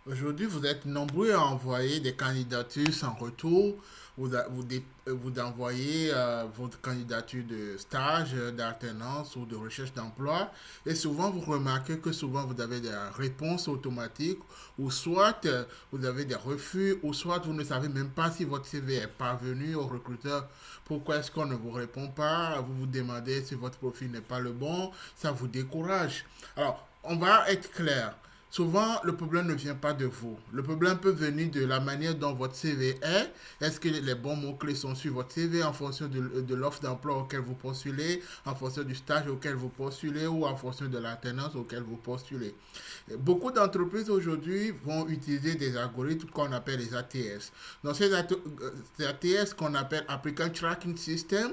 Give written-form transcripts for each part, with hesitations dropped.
Aujourd'hui, vous êtes nombreux à envoyer des candidatures sans retour. Vous envoyez votre candidature de stage, d'alternance ou de recherche d'emploi. Et souvent, vous remarquez que souvent, vous avez des réponses automatiques ou soit vous avez des refus ou soit vous ne savez même pas si votre CV est parvenu au recruteur. Pourquoi est-ce qu'on ne vous répond pas? Vous vous demandez si votre profil n'est pas le bon. Ça vous décourage. Alors, on va être clair. Souvent, le problème ne vient pas de vous. Le problème peut venir de la manière dont votre CV est. Est-ce que les bons mots-clés sont sur votre CV en fonction de l'offre d'emploi auquel vous postulez, en fonction du stage auquel vous postulez ou en fonction de l'alternance auquel vous postulez. Beaucoup d'entreprises aujourd'hui vont utiliser des algorithmes qu'on appelle les ATS. Donc, ces ATS qu'on appelle Applicant Tracking System,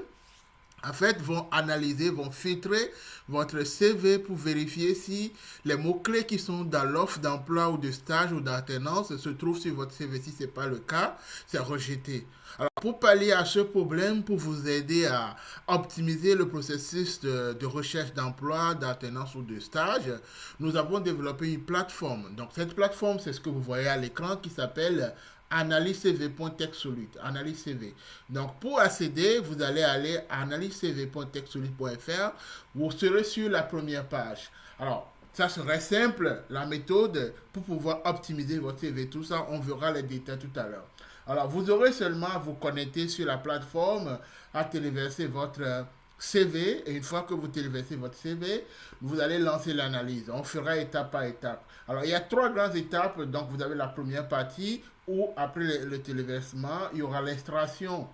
en fait, vont analyser, vont filtrer votre CV pour vérifier si les mots-clés qui sont dans l'offre d'emploi ou de stage ou d'alternance se trouvent sur votre CV. Si ce n'est pas le cas, c'est rejeté. Alors, pour pallier à ce problème, pour vous aider à optimiser le processus de recherche d'emploi, d'alternance ou de stage, nous avons développé une plateforme. Donc, cette plateforme, c'est ce que vous voyez à l'écran qui s'appelle analysecv.techsolute, analyse CV. Donc, pour accéder, vous allez aller à analysecv.techsolute.fr. Vous serez sur la première page. Alors, ça serait simple, la méthode pour pouvoir optimiser votre CV. Tout ça, on verra les détails tout à l'heure. Alors, vous aurez seulement à vous connecter sur la plateforme, à téléverser votre CV. Et une fois que vous téléversez votre CV, vous allez lancer l'analyse. On fera étape par étape. Alors, il y a trois grandes étapes. Donc, vous avez la première partie où, après le téléversement, il y aura l'extraction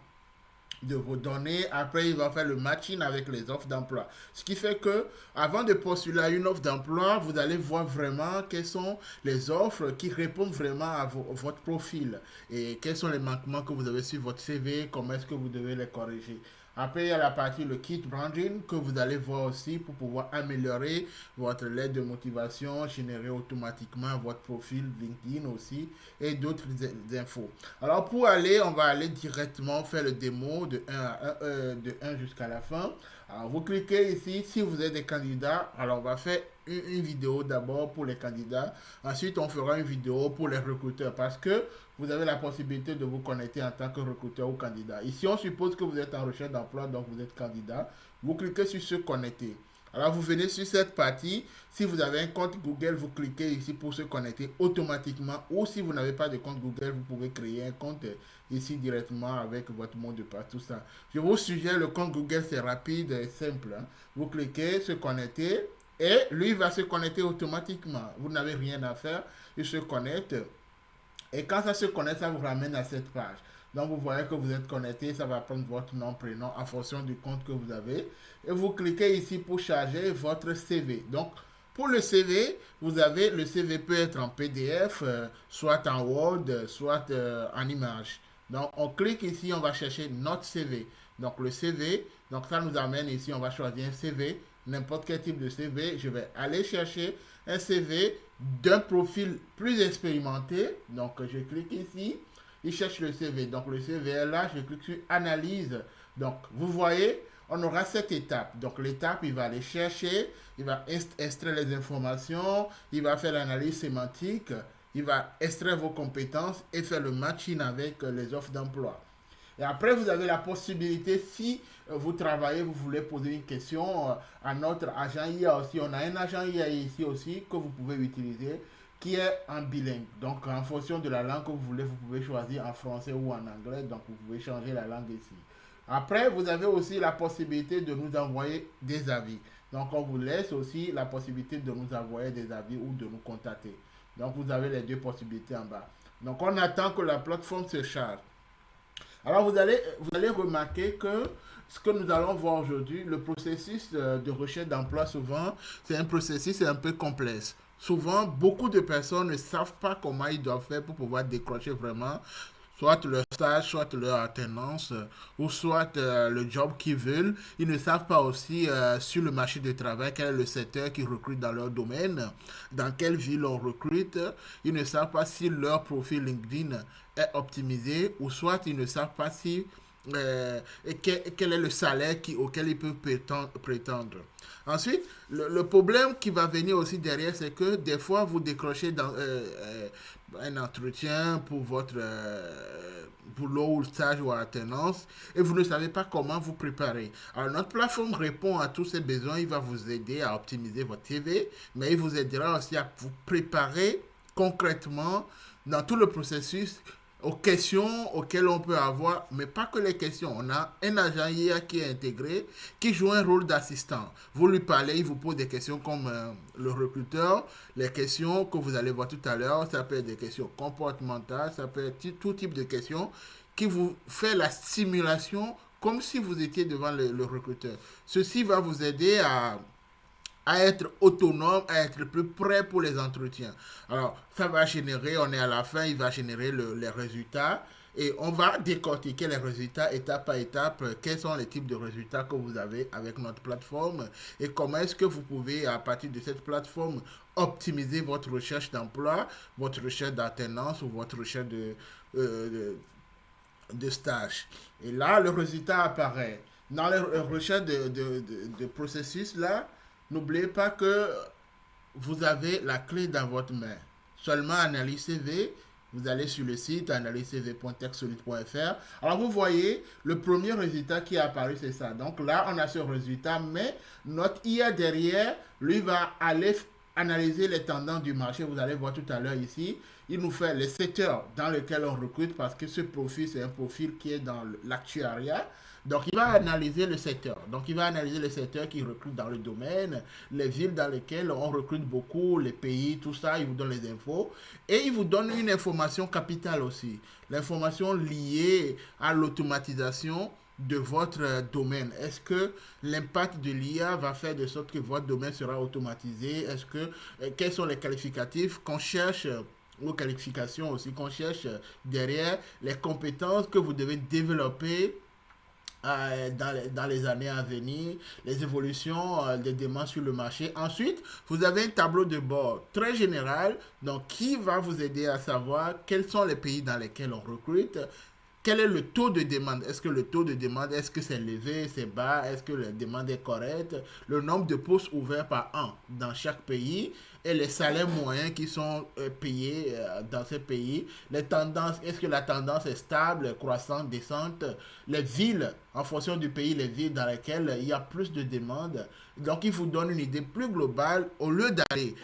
de vos données. Après, il va faire le matching avec les offres d'emploi. Ce qui fait que, avant de postuler à une offre d'emploi, vous allez voir vraiment quelles sont les offres qui répondent vraiment à votre profil et quels sont les manquements que vous avez sur votre CV, comment est-ce que vous devez les corriger. Après, il y a la partie le kit branding que vous allez voir aussi pour pouvoir améliorer votre lettre de motivation, générer automatiquement votre profil LinkedIn aussi et d'autres infos. Alors pour aller, on va aller directement faire le démo de 1 à 1, de 1 jusqu'à la fin. Alors vous cliquez ici, si vous êtes des candidats, alors on va faire une vidéo d'abord pour les candidats. Ensuite, on fera une vidéo pour les recruteurs parce que vous avez la possibilité de vous connecter en tant que recruteur ou candidat. Ici, on suppose que vous êtes en recherche d'emploi, donc vous êtes candidat. Vous cliquez sur se connecter. Alors, vous venez sur cette partie. Si vous avez un compte Google, vous cliquez ici pour se connecter automatiquement. Ou si vous n'avez pas de compte Google, vous pouvez créer un compte ici directement avec votre mot de passe, tout ça. Je vous suggère le compte Google, c'est rapide et simple. Hein. Vous cliquez, se connecter et lui va se connecter automatiquement. Vous n'avez rien à faire. Il se connecte. Et quand ça se connecte, ça vous ramène à cette page. Donc vous voyez que vous êtes connecté, ça va prendre votre nom, prénom en fonction du compte que vous avez. Et vous cliquez ici pour charger votre CV. Donc pour le CV, vous avez le CV peut être en PDF, soit en Word, soit en image. Donc on clique ici, on va chercher notre CV. Donc le CV, donc ça nous amène ici, on va choisir un CV, n'importe quel type de CV. Je vais aller chercher un CV d'un profil plus expérimenté. Donc je clique ici, il cherche le CV. Donc le CV est là, je clique sur analyse. Donc vous voyez, on aura cette étape. Donc l'étape, il va aller chercher, il va extraire les informations, il va faire l'analyse sémantique, il va extraire vos compétences et faire le matching avec les offres d'emploi. Et après, vous avez la possibilité, si vous travaillez, vous voulez poser une question à notre agent IA aussi. On a un agent IA ici aussi que vous pouvez utiliser qui est en bilingue. Donc, en fonction de la langue que vous voulez, vous pouvez choisir en français ou en anglais. Donc, vous pouvez changer la langue ici. Après, vous avez aussi la possibilité de nous envoyer des avis. Donc, on vous laisse aussi la possibilité de nous envoyer des avis ou de nous contacter. Donc, vous avez les deux possibilités en bas. Donc, on attend que la plateforme se charge. Alors vous allez remarquer que ce que nous allons voir aujourd'hui, le processus de recherche d'emploi, souvent, c'est un processus un peu complexe. Souvent, beaucoup de personnes ne savent pas comment ils doivent faire pour pouvoir décrocher vraiment soit leur stage, soit leur alternance, ou soit le job qu'ils veulent. Ils ne savent pas aussi sur le marché du travail quel est le secteur qui recrute dans leur domaine, dans quelle ville on recrute. Ils ne savent pas si leur profil LinkedIn est optimisé, ou soit ils ne savent pas si et quel est le salaire auquel il peut prétendre. Ensuite, le problème qui va venir aussi derrière, c'est que des fois, vous décrochez dans un entretien pour votre boulot ou stage ou alternance et vous ne savez pas comment vous préparer. Alors, notre plateforme répond à tous ces besoins. Il va vous aider à optimiser votre CV, mais il vous aidera aussi à vous préparer concrètement dans tout le processus aux questions auxquelles on peut avoir, mais pas que les questions. On a un agent IA qui est intégré, qui joue un rôle d'assistant. Vous lui parlez, il vous pose des questions comme le recruteur, les questions que vous allez voir tout à l'heure, ça peut être des questions comportementales, ça peut être tout type de questions qui vous fait la simulation comme si vous étiez devant le recruteur. Ceci va vous aider à être autonome, à être plus prêt pour les entretiens. Alors, ça va générer, on est à la fin, il va générer les résultats et on va décortiquer les résultats étape par étape, quels sont les types de résultats que vous avez avec notre plateforme et comment est-ce que vous pouvez, à partir de cette plateforme, optimiser votre recherche d'emploi, votre recherche d'alternance ou votre recherche de stage. Et là, le résultat apparaît. Dans les recherches de processus, là, n'oubliez pas que vous avez la clé dans votre main. Seulement analyse CV, vous allez sur le site analysecv.techsolid.fr. Alors vous voyez, le premier résultat qui est apparu, c'est ça. Donc là, on a ce résultat, mais notre IA derrière, lui, va aller analyser les tendances du marché. Vous allez voir tout à l'heure ici. Il nous fait les secteurs dans lesquels on recrute parce que ce profil, c'est un profil qui est dans l'actuariat. Donc, il va analyser le secteur. Donc, il va analyser les secteurs qui recrutent dans le domaine, les villes dans lesquelles on recrute beaucoup, les pays, tout ça. Il vous donne les infos. Et il vous donne une information capitale aussi. L'information liée à l'automatisation de votre domaine. Est-ce que l'impact de l'IA va faire de sorte que votre domaine sera automatisé? Est-ce que, quels sont les qualificatifs qu'on cherche aux qualifications aussi qu'on cherche derrière les compétences que vous devez développer dans les années à venir, les évolutions des demandes sur le marché. Ensuite, vous avez un tableau de bord très général, donc qui va vous aider à savoir quels sont les pays dans lesquels on recrute, quel est le taux de demande? Est-ce que le taux de demande, est-ce que c'est élevé, c'est bas? Est-ce que la demande est correcte? Le nombre de postes ouverts par an dans chaque pays et les salaires moyens qui sont payés dans ces pays. Les tendances, est-ce que la tendance est stable, croissante, descente? Les villes, en fonction du pays, les villes dans lesquelles il y a plus de demandes. Donc, il vous donne une idée plus globale. Au lieu d'aller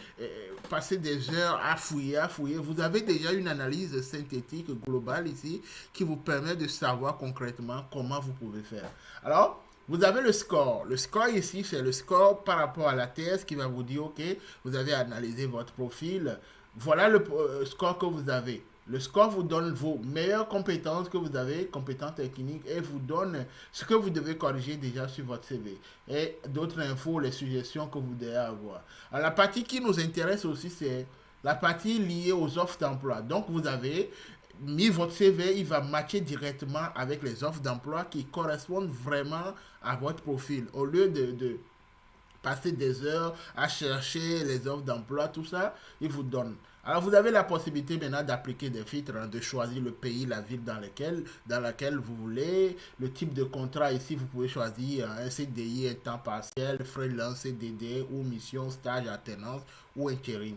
passer des heures à fouiller, vous avez déjà une analyse synthétique globale ici qui vous permet de savoir concrètement comment vous pouvez faire. Alors, vous avez le score. Le score ici, c'est le score par rapport à la thèse qui va vous dire, OK, vous avez analysé votre profil. Voilà le score que vous avez. Le score vous donne vos meilleures compétences que vous avez, compétences techniques, et vous donne ce que vous devez corriger déjà sur votre CV. Et d'autres infos, les suggestions que vous devez avoir. Alors, la partie qui nous intéresse aussi, c'est la partie liée aux offres d'emploi. Donc, vous avez mis votre CV, il va matcher directement avec les offres d'emploi qui correspondent vraiment à votre profil. Au lieu de passer des heures à chercher les offres d'emploi, tout ça, il vous donne. Alors vous avez la possibilité maintenant d'appliquer des filtres, hein, de choisir le pays, la ville dans laquelle vous voulez, le type de contrat ici, vous pouvez choisir un CDI, un temps partiel, freelance, CDD ou mission, stage, alternance ou intérim.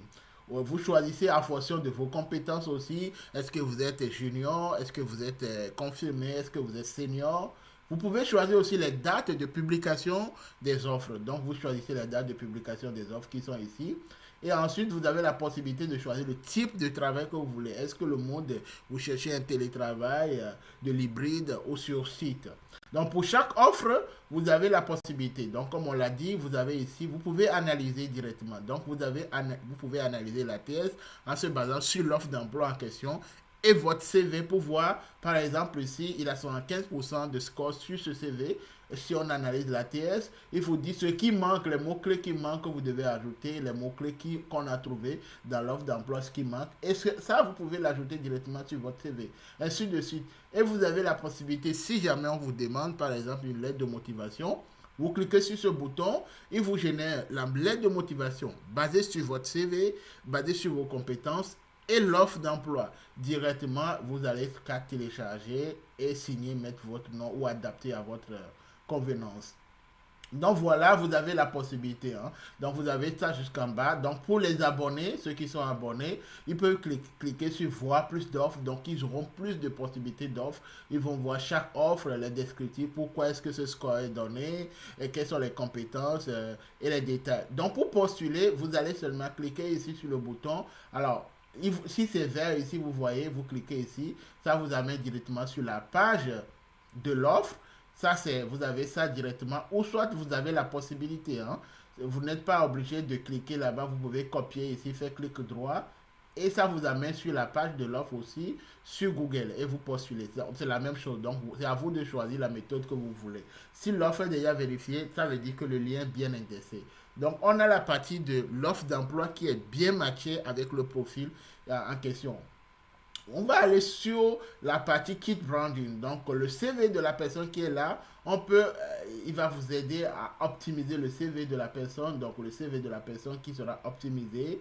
Vous choisissez en fonction de vos compétences aussi. Est-ce que vous êtes junior? Est-ce que vous êtes confirmé? Est-ce que vous êtes senior? Vous pouvez choisir aussi les dates de publication des offres. Donc, vous choisissez les dates de publication des offres qui sont ici. Et ensuite, vous avez la possibilité de choisir le type de travail que vous voulez. Est-ce que le mode, vous cherchez un télétravail, de l'hybride ou sur site? Donc, pour chaque offre, vous avez la possibilité. Donc, comme on l'a dit, vous avez ici, vous pouvez analyser directement. Donc, vous pouvez analyser la thèse en se basant sur l'offre d'emploi en question et votre CV pour voir, par exemple, ici, il a 75% de score sur ce CV. Si on analyse la TS, il vous dit ce qui manque, les mots-clés qui manquent, que vous devez ajouter, les mots-clés qu'on a trouvés dans l'offre d'emploi, ce qui manque. Et ça, vous pouvez l'ajouter directement sur votre CV. Ainsi de suite. Et vous avez la possibilité, si jamais on vous demande, par exemple, une lettre de motivation, vous cliquez sur ce bouton, il vous génère la lettre de motivation basée sur votre CV, basée sur vos compétences et l'offre d'emploi. Directement, vous allez qu'à télécharger et signer, mettre votre nom ou adapter à votre convenance. Donc voilà, vous avez la possibilité. Hein. Donc vous avez ça jusqu'en bas. Donc pour les abonnés, ceux qui sont abonnés, ils peuvent cliquer sur voir plus d'offres. Donc ils auront plus de possibilités d'offres. Ils vont voir chaque offre, les descriptifs, pourquoi est-ce que ce score est donné, et quelles sont les compétences et les détails. Donc pour postuler, vous allez seulement cliquer ici sur le bouton. Alors, si c'est vert ici, vous voyez, vous cliquez ici. Ça vous amène directement sur la page de l'offre. Ça, c'est, vous avez ça directement, ou soit vous avez la possibilité, hein. Vous n'êtes pas obligé de cliquer là-bas, vous pouvez copier ici, faire clic droit, et ça vous amène sur la page de l'offre aussi, sur Google, et vous postulez. C'est la même chose, donc c'est à vous de choisir la méthode que vous voulez. Si l'offre est déjà vérifiée, ça veut dire que le lien est bien indexé. Donc, on a la partie de l'offre d'emploi qui est bien matchée avec le profil en question. On va aller sur la partie kit branding. Donc, le CV de la personne qui est là, il va vous aider à optimiser le CV de la personne. Donc, le CV de la personne qui sera optimisé.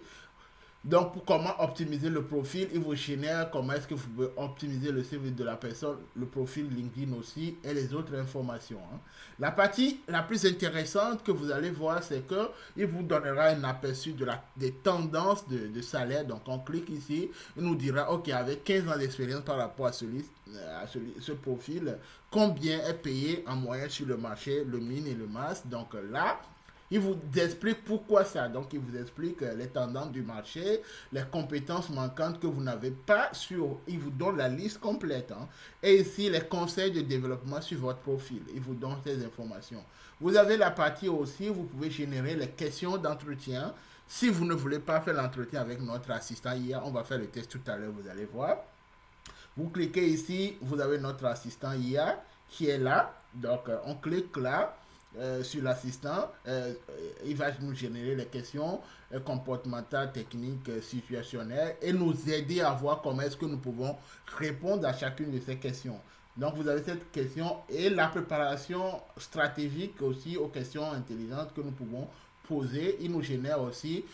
Donc, pour comment optimiser le profil, il vous génère comment est-ce que vous pouvez optimiser le CV de la personne, le profil LinkedIn aussi et les autres informations. Hein. La partie la plus intéressante que vous allez voir, c'est que il vous donnera un aperçu des tendances de salaire. Donc, on clique ici, il nous dira, OK, avec 15 ans d'expérience par rapport à ce profil, combien est payé en moyenne sur le marché, le min et le max. Donc là, il vous explique pourquoi ça. Donc, il vous explique les tendances du marché, les compétences manquantes que vous n'avez pas sur. Il vous donne la liste complète. Hein. Et ici, les conseils de développement sur votre profil. Il vous donne ces informations. Vous avez la partie aussi, vous pouvez générer les questions d'entretien. Si vous ne voulez pas faire l'entretien avec notre assistant IA, on va faire le test tout à l'heure, vous allez voir. Vous cliquez ici, vous avez notre assistant IA qui est là. Donc, on clique là. Sur l'assistant, il va nous générer les questions comportementales, techniques, situationnelles et nous aider à voir comment est-ce que nous pouvons répondre à chacune de ces questions. Donc vous avez cette question et la préparation stratégique aussi aux questions intelligentes que nous pouvons poser. Il nous génère aussi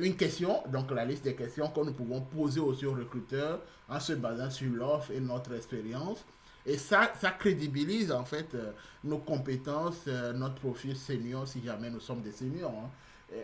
une question, donc la liste des questions que nous pouvons poser aussi aux recruteurs en se basant sur l'offre et notre expérience. Et ça crédibilise en fait nos compétences, notre profil senior si jamais nous sommes des seniors. Hein.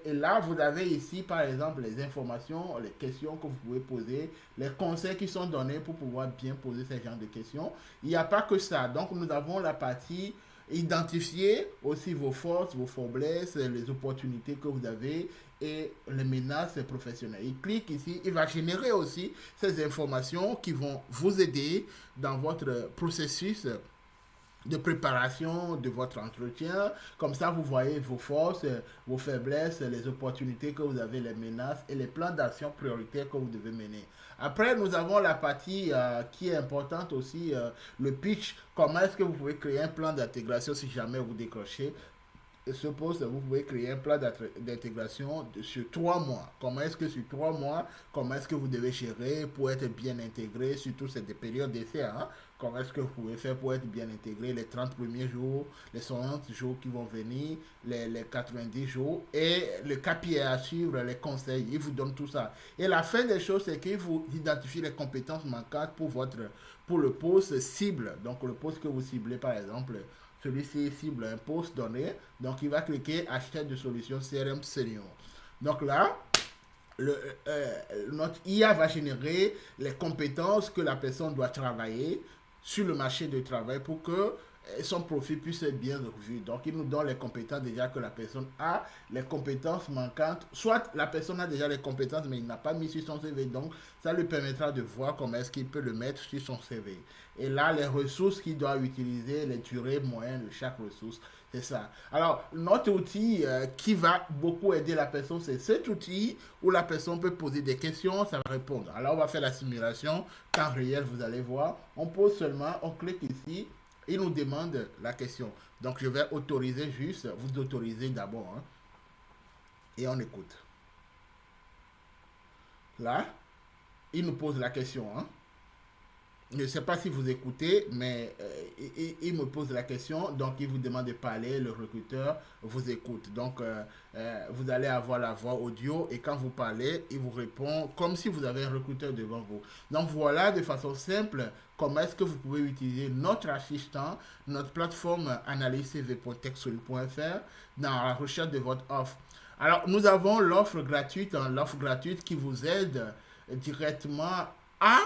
Et là, vous avez ici, par exemple, les informations, les questions que vous pouvez poser, les conseils qui sont donnés pour pouvoir bien poser ce genre de questions. Il n'y a pas que ça. Donc, nous avons la partie identifier aussi vos forces, vos faiblesses, les opportunités que vous avez et les menaces professionnelles. Il clique ici, il va générer aussi ces informations qui vont vous aider dans votre processus de préparation de votre entretien. Comme ça, vous voyez vos forces, vos faiblesses, les opportunités que vous avez, les menaces et les plans d'action prioritaires que vous devez mener. Après, nous avons la partie qui est importante aussi, le pitch. Comment est-ce que vous pouvez créer un plan d'intégration si jamais vous décrochez ce poste, vous pouvez créer un plan d'intégration sur 3 mois. Comment est-ce que sur 3 mois, comment est-ce que vous devez gérer pour être bien intégré, surtout c'est des périodes d'essai, hein? Comment est-ce que vous pouvez faire pour être bien intégré les 30 premiers jours, les 60 jours qui vont venir, les 90 jours et le KPI à suivre, les conseils, il vous donne tout ça. Et la fin des choses, c'est qu'il vous identifie les compétences manquantes pour le poste cible. Donc le poste que vous ciblez par exemple, celui-ci cible un poste donné, donc il va cliquer acheter de solutions CRM senior. Donc là, notre IA va générer les compétences que la personne doit travailler sur le marché du travail pour que son profil puisse être bien revu. Donc, il nous donne les compétences déjà que la personne a, les compétences manquantes. Soit la personne a déjà les compétences, mais il n'a pas mis sur son CV. Donc, ça lui permettra de voir comment est-ce qu'il peut le mettre sur son CV. Et là, les ressources qu'il doit utiliser, les durées moyennes de chaque ressource, c'est ça. Alors, notre outil qui va beaucoup aider la personne, c'est cet outil où la personne peut poser des questions, ça va répondre. Alors, on va faire la simulation. Temps réel, vous allez voir. On pose seulement, on clique ici. Il nous demande la question. Donc, je vais autoriser juste. Vous autorisez d'abord. Hein, et on écoute. Là, il nous pose la question. Hein. je ne sais pas si vous écoutez, mais il me pose la question, donc il vous demande de parler, le recruteur vous écoute. Donc, vous allez avoir la voix audio et quand vous parlez, il vous répond comme si vous avez un recruteur devant vous. Donc, voilà de façon simple comment est-ce que vous pouvez utiliser notre assistant, notre plateforme analysecv.techsolid.fr dans la recherche de votre offre. Alors, nous avons l'offre gratuite, hein, l'offre gratuite qui vous aide directement à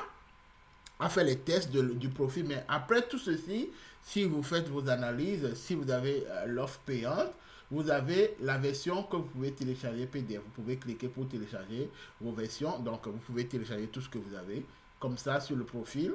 faire les tests du profil. Mais après tout ceci, si vous faites vos analyses, si vous avez l'offre payante, vous avez la version que vous pouvez télécharger PDF. Vous pouvez cliquer pour télécharger vos versions. Donc, vous pouvez télécharger tout ce que vous avez comme ça sur le profil.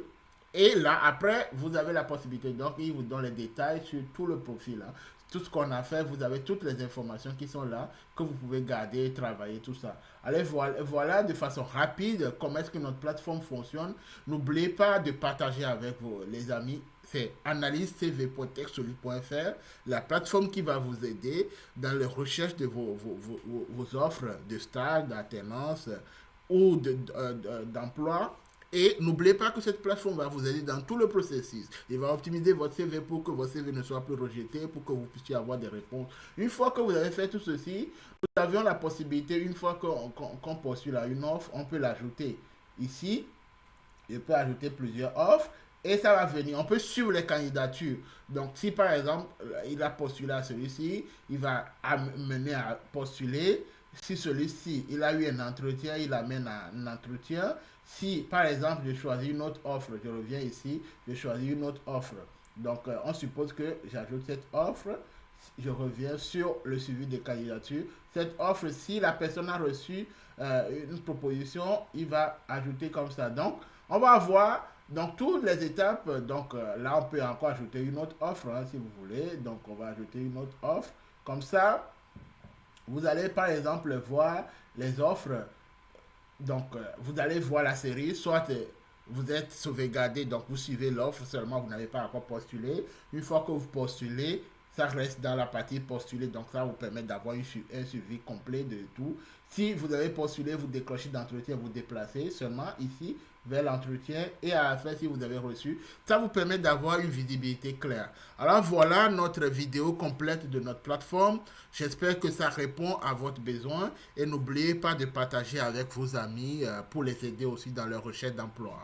Et là, après, vous avez la possibilité. Donc, il vous donne les détails sur tout le profil. Hein. Tout ce qu'on a fait, vous avez toutes les informations qui sont là, que vous pouvez garder, travailler, tout ça. Allez, voilà de façon rapide comment est-ce que notre plateforme fonctionne. N'oubliez pas de partager avec les amis. C'est analysecv.techsolid.fr, la plateforme qui va vous aider dans les recherches de vos offres de stage, d'alternance ou d'emploi. Et n'oubliez pas que cette plateforme va vous aider dans tout le processus. Il va optimiser votre CV pour que votre CV ne soit plus rejeté, pour que vous puissiez avoir des réponses. Une fois que vous avez fait tout ceci, nous avions la possibilité, une fois qu'on postule à une offre, on peut l'ajouter. Ici, je peux ajouter plusieurs offres et ça va venir. On peut suivre les candidatures. Donc, si par exemple, il a postulé à celui-ci, il va amener à postuler. Si celui-ci, il a eu un entretien, il amène à un entretien. Si, par exemple, je choisis une autre offre, je reviens ici, je choisis une autre offre. Donc, on suppose que j'ajoute cette offre. Je reviens sur le suivi de candidature. Cette offre, si la personne a reçu une proposition, il va ajouter comme ça. Donc, on va voir donc toutes les étapes. Donc, là, on peut encore ajouter une autre offre, hein, si vous voulez. Donc, on va ajouter une autre offre. Comme ça, vous allez, par exemple, voir les offres. Donc, vous allez voir la série, soit vous êtes sauvegardé, donc vous suivez l'offre, seulement vous n'avez pas encore postulé. Une fois que vous postulez, ça reste dans la partie postulée, donc ça vous permet d'avoir un suivi complet de tout. Si vous avez postulé, vous décrochez d'entretien, vous déplacez seulement ici vers l'entretien et à la fin si vous avez reçu, ça vous permet d'avoir une visibilité claire. Alors voilà notre vidéo complète de notre plateforme. J'espère que ça répond à votre besoin et n'oubliez pas de partager avec vos amis pour les aider aussi dans leur recherche d'emploi.